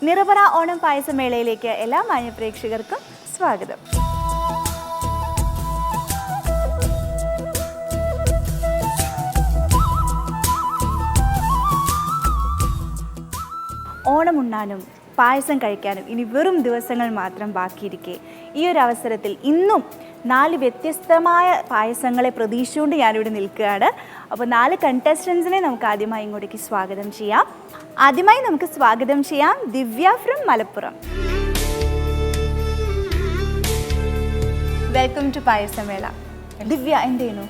നിറപറ ഓണം പായസമേളയിലേക്ക് എല്ലാ മാന്യപ്രേക്ഷകർക്കും സ്വാഗതം. ഓണമുണ്ണാനും പായസം കഴിക്കാനും ഇനി വെറും ദിവസങ്ങൾ മാത്രം ബാക്കിയിരിക്കെ ഈ ഒരു അവസരത്തിൽ ഇന്നും 4 വ്യത്യസ്തമായ പായസങ്ങളെ പ്രതീക്ഷിച്ചുകൊണ്ട് ഞാനിവിടെ നിൽക്കുകയാണ്. അപ്പോൾ 4 കണ്ടസ്റ്റൻസിനെ നമുക്ക് ആദ്യമായി ഇങ്ങോട്ടേക്ക് സ്വാഗതം ചെയ്യാം. ആദ്യമായി നമുക്ക് സ്വാഗതം ചെയ്യാം Divya from Malappuram. Welcome to Payasamela. Divya എന്ത് ചെയ്യുന്നു?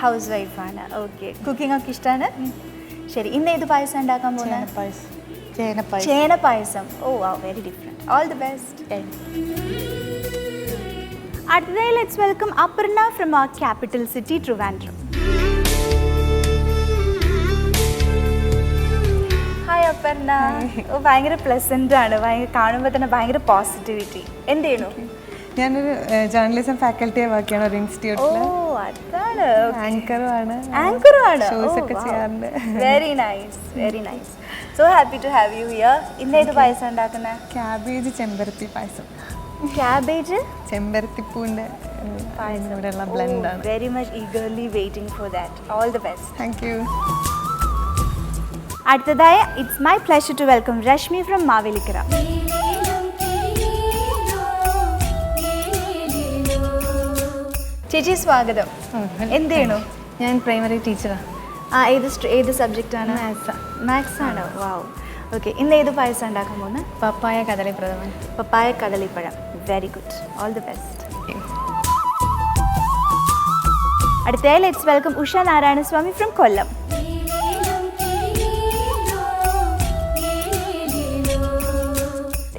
ഹൗസ് വൈഫാണ്. ഓക്കെ. കുക്കിംഗ് ഒക്കെ ഇഷ്ടമാണ്? ശരി, ഇന്ന് ഏത് പായസം ഉണ്ടാക്കാൻ പോകുന്നത്? ചേന പായസം. Oh wow, very different. All the best. അടുത്തതായി let's welcome Aparna from our capital city Trivandrum. Hi Aparna. ഭയങ്കര പ്ലസൻ്റ് ആണ്, കാണുമ്പോൾ തന്നെ ഭയങ്കര പോസിറ്റിവിറ്റി. എന്ത് ചെയ്യണു? ഞാനൊരു ജേർണലിസം ഫാക്കൽറ്റിയെ വർക്ക് ചെയ്യണം ഒരു ഇൻസ്റ്റിറ്റ്യൂട്ടിൽ. അതാണ്. ആങ്കറുമാണ്. ഷോസ് ഒക്കെ ചെയ്യാറുണ്ട്. Very nice, very nice. So happy to have you here. ഇന്ന് ഏത് പായസം ഉണ്ടാക്കുന്നത്? ക്യാബേജ് ചെമ്പരത്തി പായസം. ക്യാബേജ് ചെമ്പരത്തിപ്പൂവിൻ്റെ ഇവിടെയുള്ള ബ്ലെൻഡാണ്. Very much eagerly waiting for that. All the best. Thank you. അടുത്തതായി it's my pleasure to welcome Rashmi from Mavelikkara. ചേച്ചി സ്വാഗതം. എന്ത് ചെയ്യണു? ഞാൻ പ്രൈമറി ടീച്ചറാണ്. ഏത് സബ്ജക്റ്റാണ്? മാത്സ് ആണ്. വാവ്. ഓക്കെ. ഇന്ന് ഏത് പായസം ഉണ്ടാക്കാൻ പോകുന്നത്? പപ്പായ കദളിപ്രഥമൻ. പപ്പായ കദളിപ്പഴം. Very good. All the best. അടുത്തതായി let's welcome Usha Narayanaswamy from Kollam.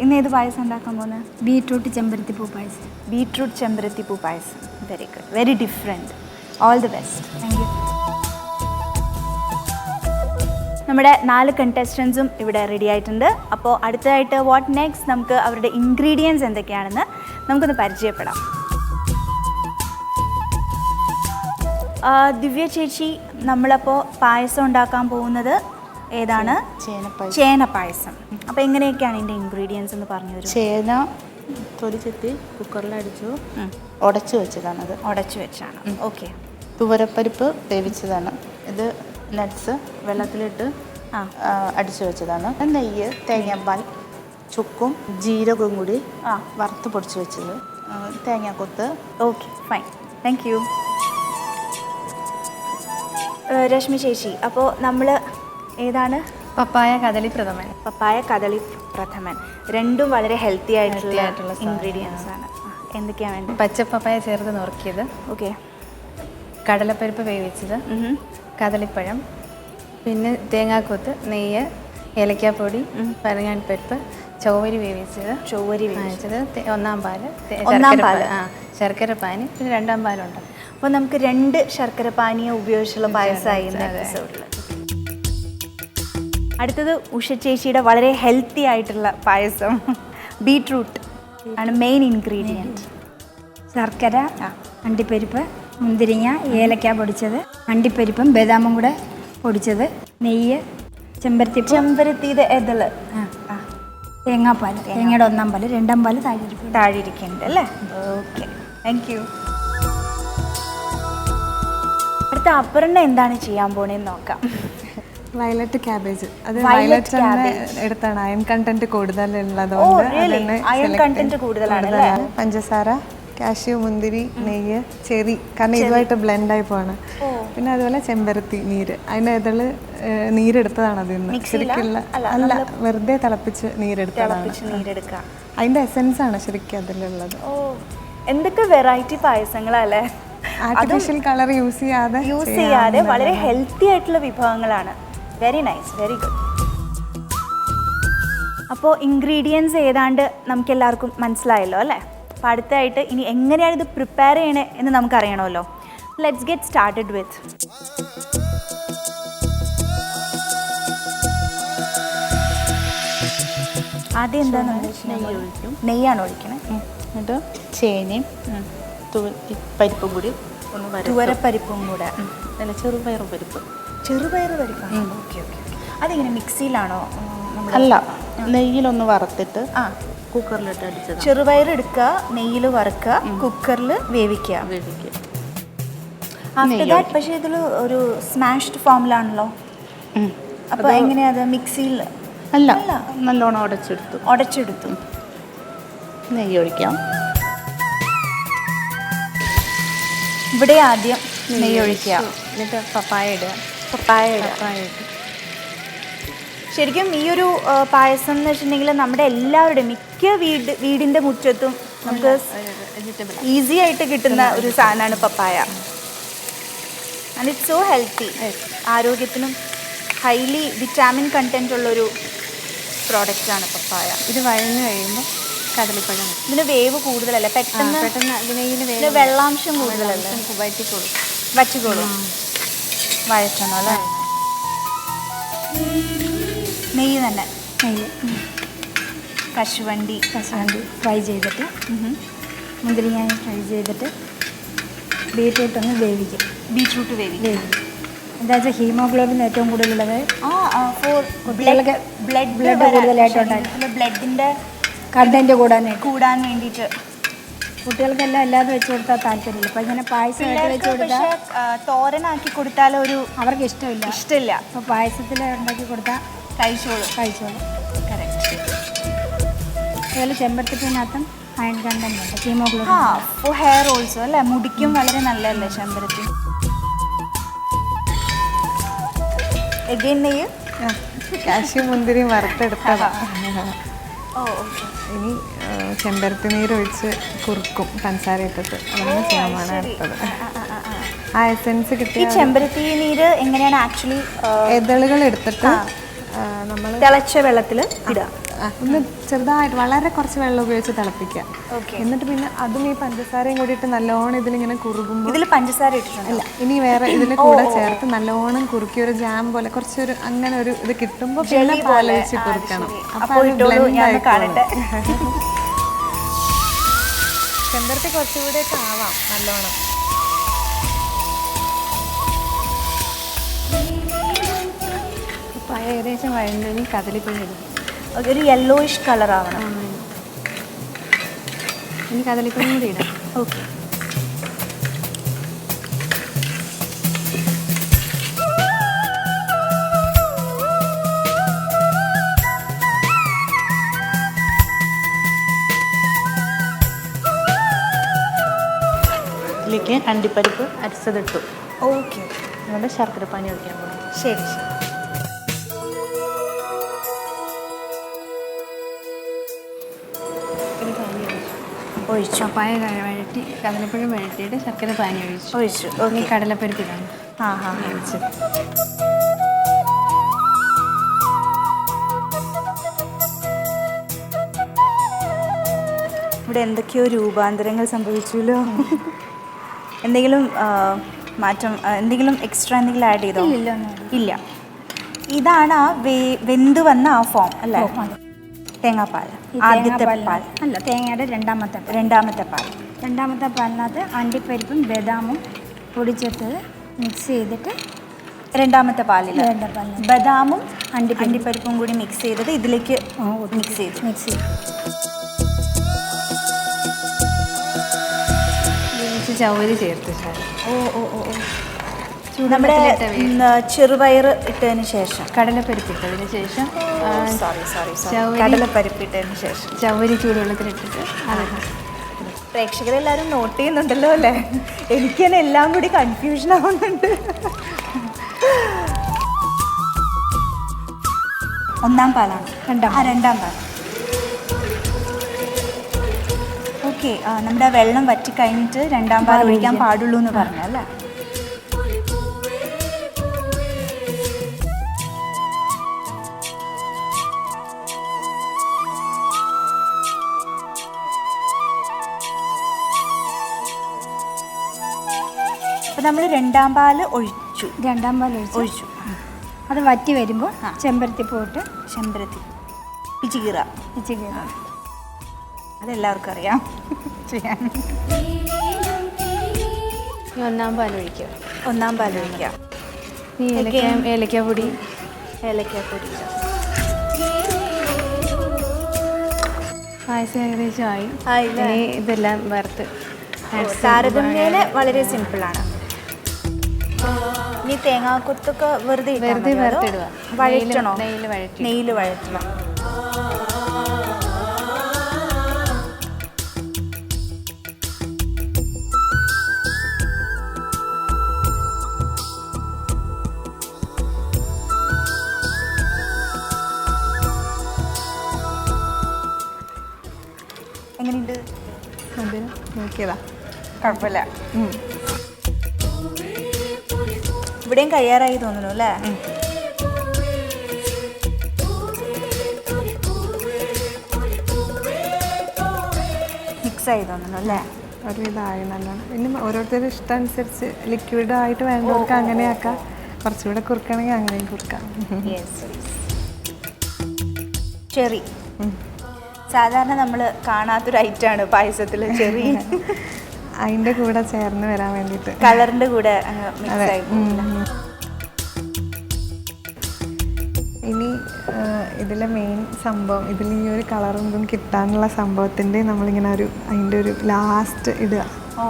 ഇന്ന് ഏത് പായസം ഉണ്ടാക്കാൻ പോകുന്നത്? ബീട്രൂട്ട് ചെമ്പരത്തിപ്പൂ പായസം. ബീട്രൂട്ട് ചെമ്പരത്തിപ്പൂ payasam. Very good, very different. All the best. Thank you. നമ്മുടെ 4 കണ്ടസ്റ്റൻസും ഇവിടെ റെഡി ആയിട്ടുണ്ട്. അപ്പോൾ അടുത്തതായിട്ട് വാട്ട് നെക്സ്റ്റ്, നമുക്ക് അവരുടെ ഇൻഗ്രീഡിയൻസ് എന്തൊക്കെയാണെന്ന് നമുക്കൊന്ന് പരിചയപ്പെടാം. ദിവ്യ ചേച്ചി, നമ്മളപ്പോൾ പായസം ഉണ്ടാക്കാൻ പോകുന്നത് ഏതാണ്? ചേന പായസം. അപ്പോൾ എങ്ങനെയൊക്കെയാണ് ഇതിൻ്റെ ഇൻഗ്രീഡിയൻസ് എന്ന് പറഞ്ഞു തരും? ചേന തൊലി ചെത്തി കുക്കറിലടിച്ചു ഉടച്ചു വെച്ചതാണത്. ഉടച്ചു വെച്ചാണ്. ഓക്കെ. തുവരപ്പരിപ്പ് വേവിച്ചതാണ്. ഇത് നട്ട്സ് വെള്ളത്തിലിട്ട് അടിച്ചു വെച്ചതാണ്. നെയ്യ്, തേങ്ങാപ്പാൽ, ചുക്കും ജീരകവും കൂടി വറുത്ത് പൊടിച്ച് വെച്ചത്, തേങ്ങാക്കൊത്ത്. Okay, fine. Thank you. Rashmi ചേച്ചി, അപ്പോൾ നമ്മൾ ഏതാണ്? പപ്പായ കദളിപ്രഥമൻ. പപ്പായ കദളി പ്രഥമൻ. രണ്ടും വളരെ ഹെൽത്തി ആയിട്ടുള്ള ഇൻഗ്രീഡിയൻസ് ആണ്. എന്തൊക്കെയാണ് വേണ്ടത്? പച്ചപ്പപ്പായ ചേർത്ത് നുറുക്കിയത്. ഓക്കെ. കടലപ്പരിപ്പ് വേവിച്ചത്, കദളിപ്പഴം, പിന്നെ തേങ്ങാക്കൊത്ത്, നെയ്യ്, ഏലക്കാപ്പൊടി, പരങ്ങാൻപരിപ്പ്, ചൊവ്വരി വേവിച്ചത്, ഒന്നാം പാല്, ശർക്കര പാനി, പിന്നെ 2ാം പാലുണ്ട്. അപ്പോൾ നമുക്ക് 2 ശർക്കര പാനീയം ഉപയോഗിച്ചുള്ള പായസമായി ഇന്ന് എപ്പിസോഡിൽ. അടുത്തത് ഉഷ ചേച്ചിയുടെ വളരെ ഹെൽത്തി ആയിട്ടുള്ള പായസം. ബീട്രൂട്ട് ആണ് മെയിൻ ഇൻഗ്രീഡിയൻറ്റ്. ശർക്കര, അണ്ടിപ്പരിപ്പ്, മുന്തിരിങ്ങ, ഏലക്ക പൊടിച്ചത്, അണ്ടിപ്പരിപ്പും ബദാമും കൂടെ പൊടിച്ചത്, നെയ്യ്, ചെമ്പരത്തിയുടെ ഇതള്, തേങ്ങാപ്പാൽ, തേങ്ങയുടെ 1ാം പാല്, 2ാം പാല് താഴെയിരിക്കുന്നുണ്ട് അല്ലേ? Okay, thank you. അടുത്ത അപർണ എന്താണ് ചെയ്യാൻ പോണേന്ന് നോക്കാം. Violet cabbage. അത് വയലറ്റ് എടുത്താണ്. അയൺ കണ്ടന്റ് കൂടുതലുള്ളതുകൊണ്ട് പഞ്ചസാര, കാഷ്യൂ, മുന്തിരി, നെയ്യ്, ചെറി, കാരണം ഇതുമായിട്ട് ബ്ലെൻഡായി പോവാണ്. പിന്നെ അതുപോലെ ചെമ്പരത്തി നീര്, അതിൻ്റെ ഇതള് നീരെടുത്തതാണ്. അതിന്ന് ശരിക്കുള്ള അല്ല, വെറുതെ തിളപ്പിച്ച് നീരെടുത്തതാണ്. അതിൻ്റെ എസെൻസ് ആണ് ശരിക്കും അതിലുള്ളത്. ഓ, എന്തൊക്കെ വെറൈറ്റി പായസങ്ങളല്ലേ! ആർട്ടിഫിഷ്യൽ കളർ യൂസ് ചെയ്യാതെ വളരെ ഹെൽത്തി ആയിട്ടുള്ള വിഭവങ്ങളാണ്. Very nice, very good. അപ്പോൾ ഇൻഗ്രീഡിയൻസ് ഏതാണ്ട് നമുക്ക് എല്ലാവർക്കും മനസ്സിലായല്ലോ അല്ലേ? അപ്പോൾ അടുത്തായിട്ട് ഇനി എങ്ങനെയാണ് ഇത് പ്രിപ്പയർ ചെയ്യണേ എന്ന് നമുക്കറിയണമല്ലോ. Let's get started with. ആദ്യം എന്താണ്? നെയ്യാണ് ഒഴിക്കണേ. എന്നിട്ട് ചേനയും പരിപ്പും കൂടി ഒന്ന് തുവരപ്പരിപ്പും കൂടെ. അല്ല, ചെറുപയർ പരിപ്പ്. ചെറുപയർ പരിപ്പാണ്. Okay okay. അതെങ്ങനെ മിക്സിയിലാണോ? അല്ല, നെയ്യിലൊന്ന് വറുത്തിട്ട് കുക്കറിലിട്ട് അടിച്ചത്. ചെറുപയർ എടുക്കുക, നെയ്യിൽ വറുക്കുക, കുക്കറിൽ വേവിക്കുക. ആഫ്റ്റർ ദാറ്റ് പക്ഷേ ഇതിൽ ഒരു സ്മാഷ്ഡ് ഫോമിലാണല്ലോ. അപ്പോൾ എങ്ങനെയാ അത് മിക്സിയിൽ? അല്ല, നല്ലോണം ഉടച്ചെടുത്തു. നെയ്യ് ഒഴിക്കാം. ഇവിടെ ആദ്യം നെയ്യ് ഒഴിക്കുക, എന്നിട്ട് പപ്പായ ഇടുക. ശരിക്കും ഈ ഒരു പായസം എന്ന് വെച്ചിട്ടുണ്ടെങ്കിൽ നമ്മുടെ എല്ലാവരുടെയും മിക്ക വീടിൻ്റെ മുറ്റത്തും നമുക്ക് ഈസി ആയിട്ട് കിട്ടുന്ന ഒരു സാധനമാണ് papaya. And it's so healthy. ആരോഗ്യത്തിനും ഹൈലി വിറ്റാമിൻ കണ്ടൻറ്റ് ഉള്ളൊരു പ്രോഡക്റ്റാണ് പപ്പായ. ഇത് വഴഞ്ഞു കഴിയുമ്പോൾ കദളിപ്പഴം. ഇതിന് വേവ് കൂടുതലല്ലേ, പെട്ടെന്ന് ഇതിന് വെള്ളാംശം കൂടുതലല്ലേ, വറ്റിക്കോളും. വഴറ്റണം അല്ലേ? നെയ്യ് തന്നെ. കശുവണ്ടി ഫ്രൈ ചെയ്തിട്ട് മുന്തിരിങ്ങ ഫ്രൈ ചെയ്തിട്ട് ബീറ്റ്റൂട്ട് ഒന്ന് വേവിക്കും. എന്താ വെച്ചാൽ ഹീമോഗ്ലോബിൻ ഏറ്റവും കൂടുതലുള്ളത് കുട്ടികൾക്ക് ബ്ലഡ് കൂടുതലായിട്ടുണ്ടായിരുന്നു. ബ്ലഡിൻ്റെ കണ്ടന്റ് കൂടാൻ വേണ്ടിയിട്ട് കുട്ടികൾക്കെല്ലാം അല്ലാതെ വെച്ച് കൊടുത്താൽ താല്പര്യമില്ല. അപ്പം ഇങ്ങനെ പായസമായിട്ട് വെച്ച് കൊടുത്താൽ തോരനാക്കി കൊടുത്താൽ അവർക്ക് ഇഷ്ടമില്ല. അപ്പോൾ പായസത്തിൽ ഉണ്ടാക്കി കൊടുത്താൽ കഴിച്ചോളും. കറക്റ്റ്. അതുപോലെ ചെമ്പരത്തിനകത്തും അയൺ കണ്ടന്റ് ഉണ്ട്, ഹീമോഗ്ലോബിൻ. ഫോർ ഹെയർ ഓൾസോ അല്ലേ, മുടിക്കും വളരെ നല്ലതല്ലേ ചെമ്പരത്തി. എഗെയിൻ നെയ്യ്, കാഷ്യൂ മുന്തിരി വറുത്തെടുത്തതാണ്. ഇനി ചെമ്പരത്തി നീര് ഒഴിച്ച് കുറുക്കും, പഞ്ചസാര ഇട്ടിട്ട്. അതാണ് ചെയ്യാമാണ് അടുത്തത്. ആ എസെൻസ് കിട്ടിയ ഈ ചെമ്പരത്തി നീര് എങ്ങനെയാണ് ആക്ച്വലി? ഇതളുകൾ എടുത്തിട്ട് നമ്മൾ തിളച്ച വെള്ളത്തിൽ ഇടുക. ഒന്ന് ചെറുതായിട്ട് വളരെ കുറച്ച് വെള്ളം ഉപയോഗിച്ച് തിളപ്പിക്കുക. എന്നിട്ട് പിന്നെ അതും ഈ പഞ്ചസാരയും കൂടിയിട്ട് നല്ലോണം ഇതിലിങ്ങനെ കുറുകുമ്പോൾ, ഇതിൽ പഞ്ചസാര ഇട്ടിട്ടുണ്ട് അല്ല ഇനി വേറെ ഇതിൽ കൂടെ ചേർത്ത് നല്ലോണം കുറുക്കി ഒരു ജാം പോലെ കുറച്ചൊരു അങ്ങനെ ഒരു ഇത് കിട്ടുമ്പോൾ പിന്നെ പാലൊഴിച്ച് കുറുക്കണം. അപ്പോൾ കാണട്ടെ. ചെമ്പരത്തി കുറച്ചുകൂടെ ഒക്കെ ആവാം നല്ലോണം. പഴയ ഏകദേശം വഴണ്ടതിന് കദളിപ്പഴം ഇടും. ഒരു യെല്ലോയിഷ് കളർ ആവണം. ഇനി കദളിപ്പഴം കൂടി ഇടാം. ഓക്കെ. ഇതിലേക്ക് അണ്ടിപ്പരിപ്പ് അരച്ചതിട്ടു. ഓക്കെ. അതുകൊണ്ട് ശർക്കര പാനി ഒഴിക്കാൻ പോകും. ശരി. ഒഴിച്ചു. പപ്പായ വഴറ്റി കടലപ്പഴം വഴറ്റിയിട്ട് ശർക്കര പാനി ഒഴിച്ചു. ഈ കടലപ്പരിപ്പിലാണ് ഒഴിച്ച്. ഇവിടെ എന്തൊക്കെയോ രൂപാന്തരങ്ങൾ സംഭവിച്ചുല്ലോ. എന്തെങ്കിലും മാറ്റം, എന്തെങ്കിലും എക്സ്ട്രാ എന്തെങ്കിലും ആഡ് ചെയ്തോ? ഇല്ല. ഇതാണ് ആ വെന്ത് വന്ന ആ ഫോം അല്ലേ? തേങ്ങാപ്പാൽ, ആദ്യത്തെ പാൽ അല്ല, തേങ്ങയുടെ രണ്ടാമത്തെ പാൽ. രണ്ടാമത്തെ പാലിനകത്ത് അണ്ടിപ്പരിപ്പും ബദാമും പൊടിച്ചെടുത്തത് മിക്സ് ചെയ്തിട്ട് രണ്ടാമത്തെ പാലിൽ ബദാമും അണ്ടിപ്പരിപ്പും കൂടി മിക്സ് ചെയ്തത് ഇതിലേക്ക് മിക്സ് ചെയ്തു. ചവരി ചേർത്ത് നമ്മുടെ ചെറുപയർ ഇട്ടതിന് ശേഷം കടലപ്പരിപ്പിട്ടതിന് ശേഷം കടലപ്പരിപ്പിട്ടതിന് ശേഷം ചവരി ചൂടുവെള്ളത്തിലിട്ടിട്ട് പ്രേക്ഷകരെല്ലാവരും നോട്ട് ചെയ്യുന്നുണ്ടല്ലോ അല്ലേ? എനിക്ക് തന്നെ എല്ലാം കൂടി കൺഫ്യൂഷൻ ആവുന്നുണ്ട്. ഒന്നാം പാലാണ്. രണ്ടാം പാൽ. ഓക്കെ. നമ്മുടെ വെള്ളം വറ്റിക്കഴിഞ്ഞിട്ട് രണ്ടാം പാൽ ഒഴിക്കാൻ പാടുള്ളൂ എന്ന് പറഞ്ഞു അല്ലേ? അപ്പോൾ നമ്മൾ രണ്ടാം പാൽ ഒഴിച്ചു. അത് വറ്റി വരുമ്പോൾ ചെമ്പരത്തി പോയിട്ട് പിച്ചിക്കീറ. അതെല്ലാവർക്കും അറിയാം ചെയ്യാൻ. ഒന്നാം പാൽ ഒഴിക്കുക. ഏലക്കാപ്പൊടി. പായസം ഏകദേശം ആയി. ആയില്ലേ? ഇനി ഇതെല്ലാം വറുത്ത് താരതമ്യേന വളരെ സിമ്പിളാണ്. ഇനി തേങ്ങാക്കൊത്തൊക്കെ വെറുതെ വറുത്തിടുക. വഴറ്റണോ? നെയ്യിൽ വഴറ്റി വഴറ്റണം. എങ്ങനെയുണ്ട്? അതിന് നോക്കിയതാ, കുഴപ്പമില്ല. ഇവിടെയും കഴിയാറായി തോന്നുന്നു അല്ലേ? മിക്സ് ആയി തോന്നുന്നു അല്ലേ? ഒരു ഇതായി നല്ലോണം. പിന്നെ ഓരോരുത്തരുടെ ഇഷ്ടം അനുസരിച്ച് ലിക്വിഡ് ആയിട്ട് വേണ്ടവർക്ക് അങ്ങനെ ആക്കാം, കുറച്ചുകൂടെ കുറുക്കണമെങ്കിൽ അങ്ങനെയും കുറുക്കാം. ചെറി സാധാരണ നമ്മൾ കാണാത്തൊരു ഐറ്റാണ് പായസത്തിൽ ചെറി. അതിൻ്റെ കൂടെ ചേർന്ന് വരാൻ വേണ്ടിയിട്ട് കളറിൻ്റെ കൂടെ മിക്സ് ആയി. ഇനി ഇതിലെ മെയിൻ സംഭവം, ഇതിൽ ഈ ഒരു കളറും ഇതും കിട്ടാനുള്ള സംഭവത്തിൻ്റെ നമ്മളിങ്ങനെ അതിൻ്റെ ഒരു ലാസ്റ്റ് ഇടുക. ഓ,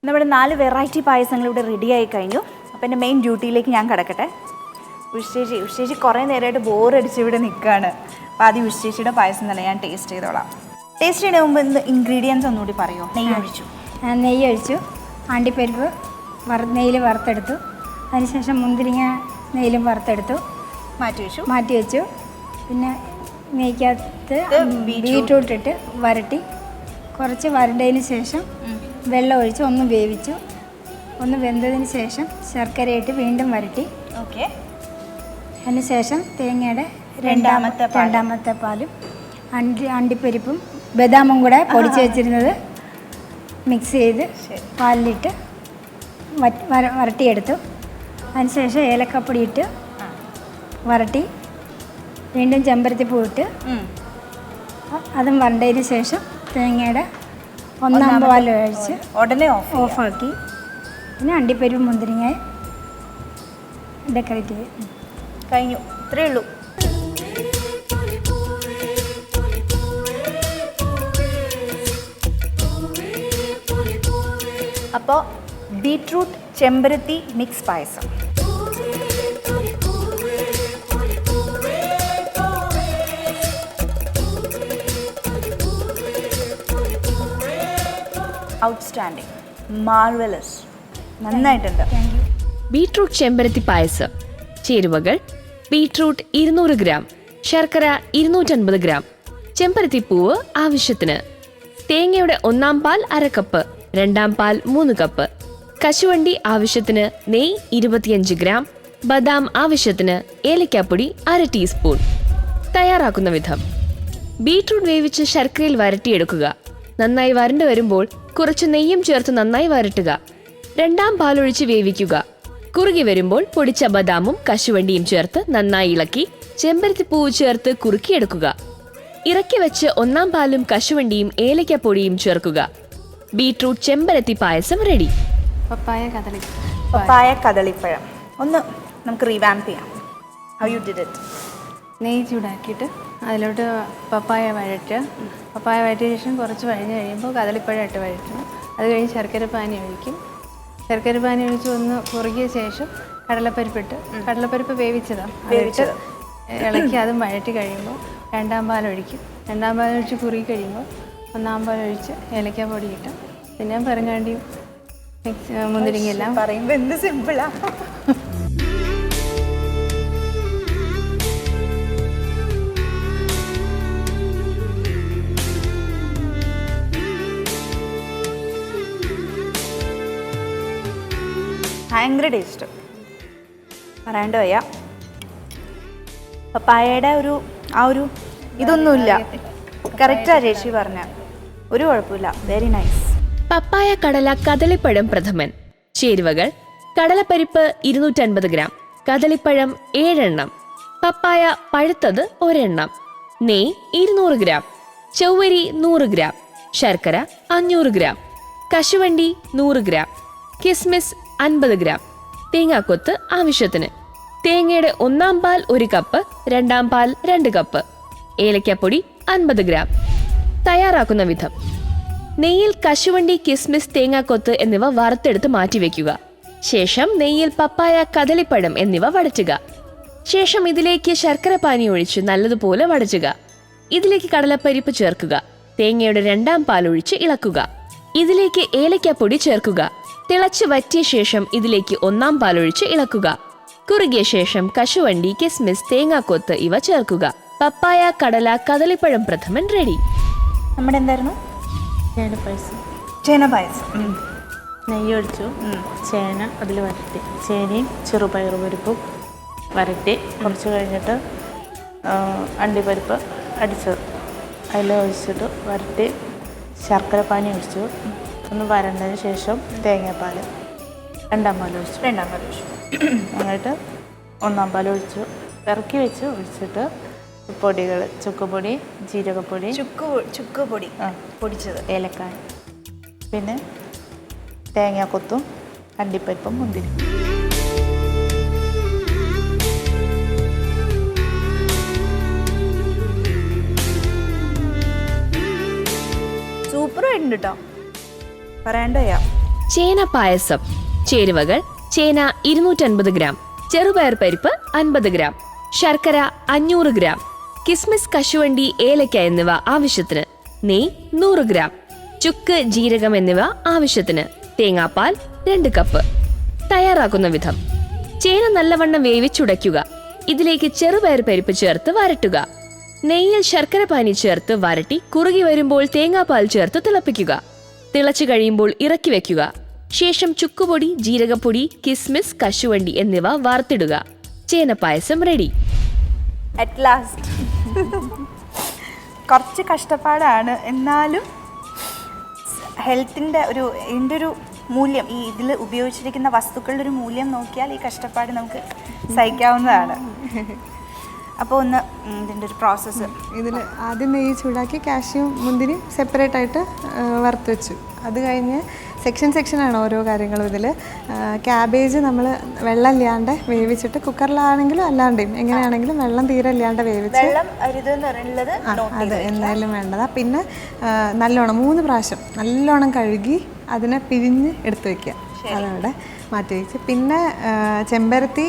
നമ്മുടെ 4 വെറൈറ്റി പായസങ്ങൾ ഇവിടെ റെഡി ആയി കഴിഞ്ഞു. അപ്പോൾ എൻ്റെ മെയിൻ ഡ്യൂട്ടിയിലേക്ക് ഞാൻ കിടക്കട്ടെ. ഉഷേജി കുറേ നേരമായിട്ട് ബോറടിച്ച് ഇവിടെ നിൽക്കുകയാണ്. അപ്പോൾ ആദ്യം ഉഷേജിയുടെ പായസം തന്നെ ഞാൻ ടേസ്റ്റ് ചെയ്തോളാം. ടേസ്റ്റ് ചെയ്യുന്നതിന് മുമ്പ് എന്ത് ഇൻഗ്രീഡിയൻസ് ഒന്നുകൂടി പറയുമോ? നെയ്യ് ഒഴിച്ചു, നെയ്യ് ഒഴിച്ചു, അണ്ടിപ്പരിപ്പ് നെയ്യിൽ വറുത്തെടുത്തു. അതിനുശേഷം മുന്തിരിങ്ങ നെയ്യിലും വറുത്തെടുത്തു, മാറ്റി വെച്ചു. പിന്നെ നെയ്ക്കകത്ത് ബീറ്റ്റൂട്ട് ഇട്ട് വരട്ടി, കുറച്ച് വരണ്ടതിന് ശേഷം വെള്ളം ഒഴിച്ച് ഒന്ന് വേവിച്ചു. ഒന്ന് വെന്തതിന് ശേഷം ശർക്കരയിട്ട് വീണ്ടും വരട്ടി. ഓക്കെ. അതിനുശേഷം തേങ്ങയുടെ രണ്ടാമത്തെ പാലും അണ്ടിപ്പരിപ്പും ബദാമും കൂടെ പൊടിച്ച് വെച്ചിരുന്നത് മിക്സ് ചെയ്ത് പാലിലിട്ട് വരട്ടിയെടുത്തു. അതിനുശേഷം ഏലക്കപ്പൊടി ഇട്ട് വരട്ടി, വീണ്ടും ചെമ്പരത്തിപ്പൂ ഇട്ട് അതും വരണ്ടതിന് ശേഷം തേങ്ങയുടെ 1/4 പാൽ ഒഴിച്ച് ഉടനെ ഓഫാക്കി. പിന്നെ അണ്ടിപ്പരിപ്പ് മുന്തിരിങ്ങ ഡെക്കറേറ്റ് ചെയ്യും. കഴിഞ്ഞു. ഇത്രയേ ഉള്ളൂ. അപ്പോൾ ബീറ്റ്റൂട്ട് ചെമ്പരത്തി മിക്സ് പായസം. ഔട്ട്സ്റ്റാൻഡിങ്, മാർവലസ്, നന്നായിട്ടുണ്ട്. ബീട്രൂട്ട് ചെമ്പരത്തി പായസം. ചേരുവകൾ: ബീട്രൂട്ട് 200 ഗ്രാം, ശർക്കര 250 ഗ്രാം, ചെമ്പരത്തിപ്പൂവ് ആവശ്യത്തിന്, തേങ്ങയുടെ 1/4 പാൽ 1/2 കപ്പ്, 2/2 പാൽ 3 കപ്പ്, കശുവണ്ടി ആവശ്യത്തിന്, നെയ്യ് 25 ഗ്രാം, ബദാം ആവശ്യത്തിന്, ഏലക്കാപ്പൊടി 1/2 ടീസ്പൂൺ. തയ്യാറാക്കുന്ന വിധം: ബീട്രൂട്ട് വേവിച്ച് ശർക്കരയിൽ വരട്ടിയെടുക്കുക. നന്നായി വരണ്ടു വരുമ്പോൾ കുറച്ച് നെയ്യും ചേർത്ത് നന്നായി വരട്ടുക. 2/2 പാലൊഴിച്ച് വേവിക്കുക. കുറുകി വരുമ്പോൾ പൊടിച്ച ബദാമും കശുവണ്ടിയും ചേർത്ത് നന്നായി ഇളക്കി ചെമ്പരത്തിപ്പൂവ് ചേർത്ത് കുറുക്കിയെടുക്കുക. ഇറക്കി വെച്ച് 1/4 പാലും കശുവണ്ടിയും ഏലക്കപ്പൊടിയും ചേർക്കുക. ബീട്രൂട്ട് ചെമ്പരത്തി പായസം റെഡി. പപ്പായ കദളിപ്പഴം ഒന്ന് നമുക്ക് റീവാമ്പ് ചെയ്യാം. How you did it? നെയ്യ് ചൂടാക്കിയിട്ട് അതിലോട്ട് പപ്പായ വഴറ്റുക. പപ്പായ വഴറ്റിയ ശേഷം കുറച്ച് വഴഞ്ഞ് കഴിയുമ്പോൾ കദളിപ്പഴം ഇട്ട് വഴറ്റണം. അത് കഴിഞ്ഞ് ശർക്കരപ്പാനി ഒഴിക്കും. ശർക്കരപ്പാനി ഒഴിച്ച് ഒന്ന് കുറുകിയ ശേഷം കടലപ്പരിപ്പ് വേവിച്ചതാണ് ഇളക്കി അതും വഴറ്റി കഴിയുമ്പോൾ 2/2 പാൽ ഒഴിക്കും. 2/2 പാൽ ഒഴിച്ച് കുറുകി കഴിയുമ്പോൾ 1/4 പാൽ ഒഴിച്ച് ഏലക്കാപ്പൊടി ഇട്ട് പിന്നെ പെരങ്ങാണ്ടിയും മുന്തിരിങ്ങയെല്ലാം പറയുമ്പോൾ എന്ത് സിമ്പിളാ. ഭയങ്കര ടേസ്റ്റ്, പറയാണ്ട് വയ്യ. പപ്പായയുടെ ഒരു ഇതൊന്നുമില്ല. കറക്റ്റാ ചേച്ചി പറഞ്ഞ, ഒരു കുഴപ്പമില്ല. Very nice. പപ്പായ കടല കദളിപ്പഴം പ്രഥമൻ. ചേരുവകൾ: കടലപ്പരിപ്പ് 250 ഗ്രാം, കദളിപ്പഴം 7 എണ്ണം, പപ്പായ പഴുത്തത് 1 എണ്ണം, നെയ്യ് 200 ഗ്രാം, ചൊവ്വരി 100 ഗ്രാം, ശർക്കര 500 ഗ്രാം, കശുവണ്ടി 100 ഗ്രാം, കിസ്മിസ് 50 ഗ്രാം, തേങ്ങാക്കൊത്ത് ആവശ്യത്തിന്, തേങ്ങയുടെ 1-ാം പാൽ 1 കപ്പ്, 2-ാം പാൽ 2 കപ്പ്, ഏലക്കപ്പൊടി 50 ഗ്രാം. തയ്യാറാക്കുന്ന വിധം: നെയ്യിൽ കശുവണ്ടി, കിസ്മിസ്, തേങ്ങാക്കൊത്ത് എന്നിവ വറുത്തെടുത്ത് മാറ്റിവെക്കുക. ശേഷം നെയ്യിൽ പപ്പായ, കദളിപ്പഴം എന്നിവ വടറ്റുക. ശേഷം ഇതിലേക്ക് ശർക്കര പാനി ഒഴിച്ച് നല്ലതുപോലെ വടച്ചുക. ഇതിലേക്ക് കടലപ്പരിപ്പ് ചേർക്കുക. തേങ്ങയുടെ 2-ാം പാൽ ഒഴിച്ച് ഇളക്കുക. ഇതിലേക്ക് ഏലക്കപ്പൊടി ചേർക്കുക. തിളച്ച് വറ്റിയ ശേഷം ഇതിലേക്ക് 1-ാം പാൽ ഒഴിച്ച് ഇളക്കുക. കുറുകിയ ശേഷം കശുവണ്ടി, കിസ്മിസ്, തേങ്ങാക്കൊത്ത് ഇവ ചേർക്കുക. പപ്പായ, കടല, കദളിപ്പഴം പ്രഥമൻ റെഡി. നമ്മുടെ എന്തായിരുന്നു? ചേനപ്പായസം. ചേന പായസം. നെയ്യ് ഒഴിച്ചു, ചേന അതിൽ വരട്ടി, ചേനയും ചെറുപയർ പരിപ്പും വരട്ടി. കുറച്ച് കഴിഞ്ഞിട്ട് അണ്ടിപ്പരിപ്പ് അടിച്ചത് അതിൽ ഒഴിച്ചിട്ട് വരട്ടി, ശർക്കര പാനി ഒഴിച്ചു. ഒന്ന് വരണ്ടതിന് ശേഷം തേങ്ങാപ്പാൽ 2-ാം പാൽ ഒഴിച്ചു. എന്നിട്ട് 1-ാം പാൽ ഒഴിച്ചു, ഇറക്കി വെച്ച് ഒഴിച്ചിട്ട് പൊടികൾ, ചുക്കുപൊടി, ജീരകപ്പൊടി, ചുക്കുപൊടി പൊടിച്ചത്, ഏലക്കായ, പിന്നെ തേങ്ങാക്കൊത്തും അണ്ടിപ്പരിപ്പും മുന്തിരി. സൂപ്പറായിട്ടുണ്ട് കേട്ടോ, പറയാണ്ടോയാ. ചേന പായസം. ചേരുവകൾ: ചേന 250 ഗ്രാം, ചെറുപയർ പരിപ്പ് 50 ഗ്രാം, ശർക്കര 500 ഗ്രാം, കിസ്മിസ്, കശുവണ്ടി, ഏലക്ക എന്നിവ ആവശ്യത്തിന്, നെയ്യ് 100 ഗ്രാം, ചുക്ക്, ജീരകം എന്നിവ ആവശ്യത്തിന്, തേങ്ങാപ്പാൽ 2 കപ്പ്. തയ്യാറാക്കുന്ന വിധം: ചേന നല്ലവണ്ണം വേവിച്ചുടയ്ക്കുക. ഇതിലേക്ക് ചെറുപയർ പരിപ്പ് ചേർത്ത് വരട്ടുക. നെയ്യിൽ ശർക്കര പാനി ചേർത്ത് വരട്ടി കുറുകി വരുമ്പോൾ തേങ്ങാപ്പാൽ ചേർത്ത് തിളപ്പിക്കുക. തിളച്ചു കഴിയുമ്പോൾ ഇറക്കി വെക്കുക. ശേഷം ചുക്കുപൊടി, ജീരകപ്പൊടി, കിസ്മിസ്, കശുവണ്ടി എന്നിവ വറുത്തിടുക. ചേനപ്പായസം റെഡി. At last. കുറച്ച് കഷ്ടപ്പാടാണ്, എന്നാലും ഹെൽത്തിൻ്റെ ഇതിൻ്റെ ഒരു മൂല്യം, ഈ ഇതിൽ ഉപയോഗിച്ചിരിക്കുന്ന വസ്തുക്കളുടെ ഒരു മൂല്യം നോക്കിയാൽ ഈ കഷ്ടപ്പാട് നമുക്ക് സഹിക്കാവുന്നതാണ്. അപ്പോൾ ഒന്ന് ഇതിൻ്റെ ഒരു പ്രോസസ്സ്. ഇതിൽ ആദ്യം നെയ്യ് ചൂടാക്കി കാഷ്യും മുന്തിരി സെപ്പറേറ്റ് ആയിട്ട് വറുത്ത് വെച്ചു. അത് കഴിഞ്ഞ് സെക്ഷനാണ് ഓരോ കാര്യങ്ങളും. ഇതിൽ ക്യാബേജ് നമ്മൾ വെള്ളം ഇല്ലാണ്ട് വേവിച്ചിട്ട്, കുക്കറിലാണെങ്കിലും അല്ലാണ്ടെയും എങ്ങനെയാണെങ്കിലും വെള്ളം തീരെ ഇല്ലാണ്ട് വേവിച്ച്, അത് എന്തായാലും വേണ്ടതാ. പിന്നെ നല്ലോണം 3 പ്രാവശ്യം നല്ലോണം കഴുകി അതിനെ പിഴിഞ്ഞ് എടുത്ത് വയ്ക്കുക. അതവിടെ മാറ്റി വയ്ച്ച്, പിന്നെ ചെമ്പരത്തി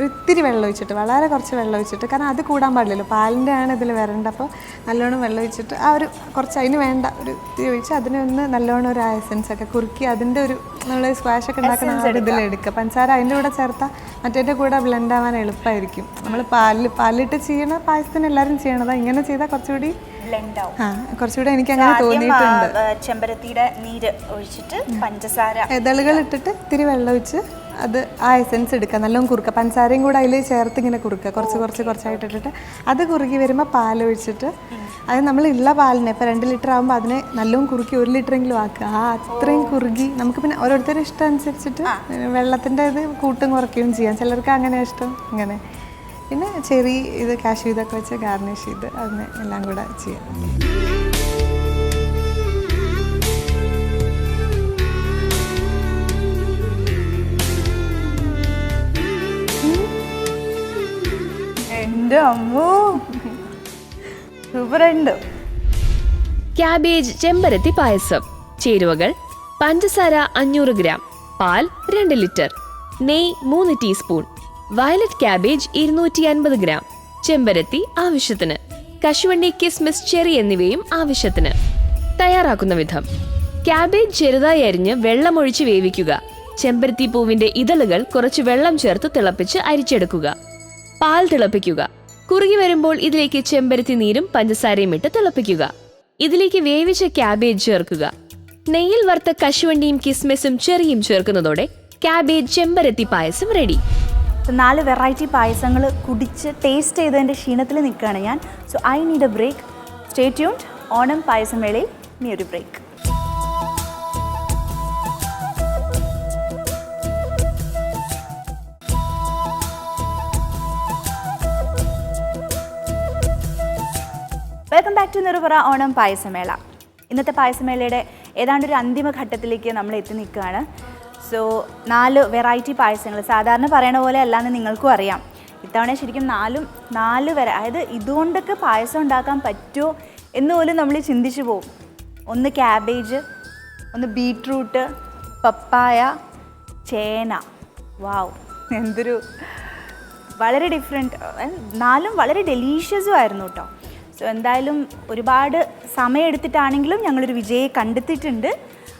ഇത്തിരി വെള്ളം ഒഴിച്ചിട്ട്, വളരെ കുറച്ച് വെള്ളം ഒഴിച്ചിട്ട്, കാരണം അത് കൂടാൻ പാടില്ലല്ലോ, പാലിൻ്റെ ആണ് ഇതിൽ വരേണ്ട. അപ്പോൾ നല്ലോണം വെള്ളം ഒഴിച്ചിട്ട് ആ ഒരു കുറച്ച് അതിന് വേണ്ട ഒരു ഇത്തിരി ഒഴിച്ച് അതിനെ ഒന്ന് നല്ലോണം ഒരു എസൻസ് ഒക്കെ കുറുക്കി അതിൻ്റെ ഒരു നമ്മൾ സ്ക്വാഷ് ഒക്കെ ഉണ്ടാക്കുന്ന ആ ഒരു ഇതിലെടുക്കുക. പഞ്ചസാര അതിൻ്റെ കൂടെ ചേർത്താൽ മറ്റേൻ്റെ കൂടെ ബ്ലെൻഡ് ആവാൻ എളുപ്പമായിരിക്കും. നമ്മൾ പാലിട്ട് ചെയ്യണ പായസത്തിന് എല്ലാവരും ചെയ്യണതാണ്. ഇങ്ങനെ ചെയ്താൽ കുറച്ചുകൂടി കുറച്ചുകൂടെ എനിക്ക് അങ്ങനെ തോന്നിയിട്ടുണ്ട്. ചെമ്പരത്തിയുടെ നീര് ഒഴിച്ചിട്ട് പഞ്ചസാര ഇതളുകൾ ഇട്ടിട്ട് ഇത്തിരി വെള്ളം ഒഴിച്ച് അത് ആ എസൻസ് എടുക്കുക, നല്ലോണം കുറുക്കുക. പഞ്ചസാരയും കൂടെ അതിൽ ചേർത്ത് ഇങ്ങനെ കുറുക്കുക, കുറച്ചായിട്ട് ഇട്ടിട്ട് അത് കുറുകി വരുമ്പോൾ പാലൊഴിച്ചിട്ട്, അത് നമ്മൾ ഉള്ള പാലിനെ ഇപ്പോൾ 2 ലിറ്റർ ആകുമ്പോൾ അതിനെ നല്ലോണം കുറുക്കി 1 ലിറ്ററെങ്കിലും ആക്കുക. ആ അത്രയും കുറുകി നമുക്ക് പിന്നെ ഓരോരുത്തരുടെ ഇഷ്ടം അനുസരിച്ചിട്ട് വെള്ളത്തിൻ്റെ ഇത് കൂട്ടും കുറയ്ക്കുകയും ചെയ്യാം. ചിലർക്ക് അങ്ങനെ ഇഷ്ടം അങ്ങനെ. പിന്നെ ചെറി ഇത് കാഷ്യൂ ഇതൊക്കെ വെച്ച് ഗാർണിഷ് ചെയ്ത് അതിനെ എല്ലാം കൂടെ ചെയ്യാം. എൻ്റെ അമ്മോ, സൂപ്പറുണ്ട്. ക്യാബേജ് ചെമ്പരത്തി പായസം. ചേരുവകൾ: പഞ്ചസാര 500 ഗ്രാം, പാൽ 2 ലിറ്റർ, നെയ്യ് 3 ടീസ്പൂൺ, വയലറ്റ് ക്യാബേജ് 250 ഗ്രാം, ചെമ്പരത്തി ആവശ്യത്തിന്, കശുവണ്ടി, കിസ്മിസ്, ചെറി എന്നിവയും ആവശ്യത്തിന്. തയ്യാറാക്കുന്ന വിധം: ക്യാബേജ് ചെറുതായി അരിഞ്ഞ് വെള്ളമൊഴിച്ച് വേവിക്കുക. ചെമ്പരത്തി പൂവിന്റെ ഇതളുകൾ കുറച്ച് വെള്ളം ചേർത്ത് തിളപ്പിച്ച് അരിച്ചെടുക്കുക. പാൽ തിളപ്പിക്കുക. കുറുകി വരുമ്പോൾ ഇതിലേക്ക് ചെമ്പരത്തി നീരും പഞ്ചസാരയും ഇട്ട് തിളപ്പിക്കുക. ഇതിലേക്ക് വേവിച്ച ക്യാബേജ് ചേർക്കുക. നെയ്യിൽ വറുത്ത കശുവണ്ടിയും കിസ്മിസും ചെറിയും ചേർക്കുന്നതോടെ ക്യാബേജ് ചെമ്പരത്തി പായസം റെഡി. 4 വെറൈറ്റി പായസങ്ങൾ കുടിച്ച് ടേസ്റ്റ് ചെയ്തതിൻ്റെ ക്ഷീണത്തിൽ നിൽക്കുകയാണ് ഞാൻ. So I need a break. Stay tuned. Onam payasam വേളയിൽ ഇനി ഒരു break. Welcome back to Nirapara Onam പായസമേള. ഇന്നത്തെ പായസമേളയുടെ ഏതാണ്ട് ഒരു അന്തിമ ഘട്ടത്തിലേക്ക് നമ്മൾ എത്തി നിൽക്കുകയാണ്. സോ 4 വെറൈറ്റി പായസങ്ങൾ സാധാരണ പറയണ പോലെ അല്ലാന്ന് നിങ്ങൾക്കും അറിയാം. ഇത്തവണ ശരിക്കും 4 അതായത് ഇതുകൊണ്ടൊക്കെ പായസം ഉണ്ടാക്കാൻ പറ്റുമോ എന്ന് പോലും നമ്മൾ ചിന്തിച്ചു പോകും. ഒന്ന് ക്യാബേജ്, ഒന്ന് ബീട്രൂട്ട്, പപ്പായ, ചേന. വാവ്, എന്തൊരു വളരെ ഡിഫറെൻറ്റ്. 4 വളരെ ഡെലീഷ്യസും ആയിരുന്നു കേട്ടോ. സോ എന്തായാലും ഒരുപാട് സമയമെടുത്തിട്ടാണെങ്കിലും ഞങ്ങളൊരു വിജയെ കണ്ടെത്തിയിട്ടുണ്ട്.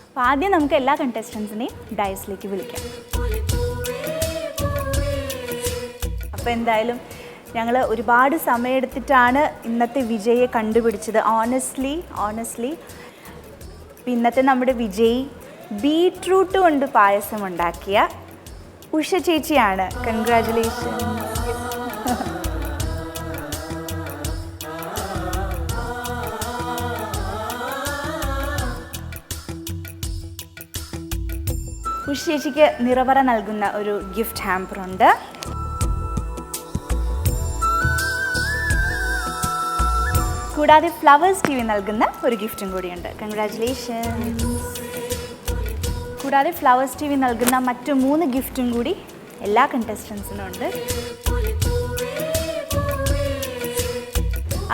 അപ്പോൾ ആദ്യം നമുക്ക് എല്ലാ കണ്ടസ്റ്റൻസിനെയും ഡയസിലേക്ക് വിളിക്കാം. അപ്പോൾ എന്തായാലും ഞങ്ങൾ ഒരുപാട് സമയമെടുത്തിട്ടാണ് ഇന്നത്തെ വിജയെ കണ്ടുപിടിച്ചത്. ഓണസ്റ്റ്ലി ഇന്നത്തെ നമ്മുടെ വിജയി ബീട്രൂട്ട് കൊണ്ട് പായസം ഉണ്ടാക്കിയ ഉഷ ചേച്ചിയാണ്. കൺഗ്രാജുലേഷൻ. ഉഷ ചേച്ചിക്ക് നിറപറ നൽകുന്ന ഒരു ഗിഫ്റ്റ് ഹാമ്പറുണ്ട്. കൂടാതെ ഫ്ലവേഴ്സ് TV നൽകുന്ന ഒരു ഗിഫ്റ്റും കൂടിയുണ്ട്. കൺഗ്രാജുലേഷൻ. കൂടാതെ ഫ്ലവേഴ്സ് TV നൽകുന്ന മറ്റു 3 ഗിഫ്റ്റും കൂടി എല്ലാ കണ്ടസ്റ്റൻസിനും ഉണ്ട്.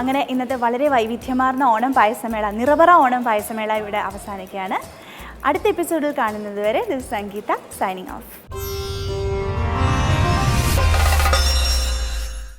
അങ്ങനെ ഇന്നത്തെ വളരെ വൈവിധ്യമാർന്ന ഓണം പായസമേള, നിറപറ ഓണം പായസമേള ഇവിടെ അവസാനിക്കുകയാണ്. അടുത്ത എപ്പിസോഡിൽ കാണുന്നത് വരെ ദിസ് സംഗീത സൈനിങ് ഓഫ്.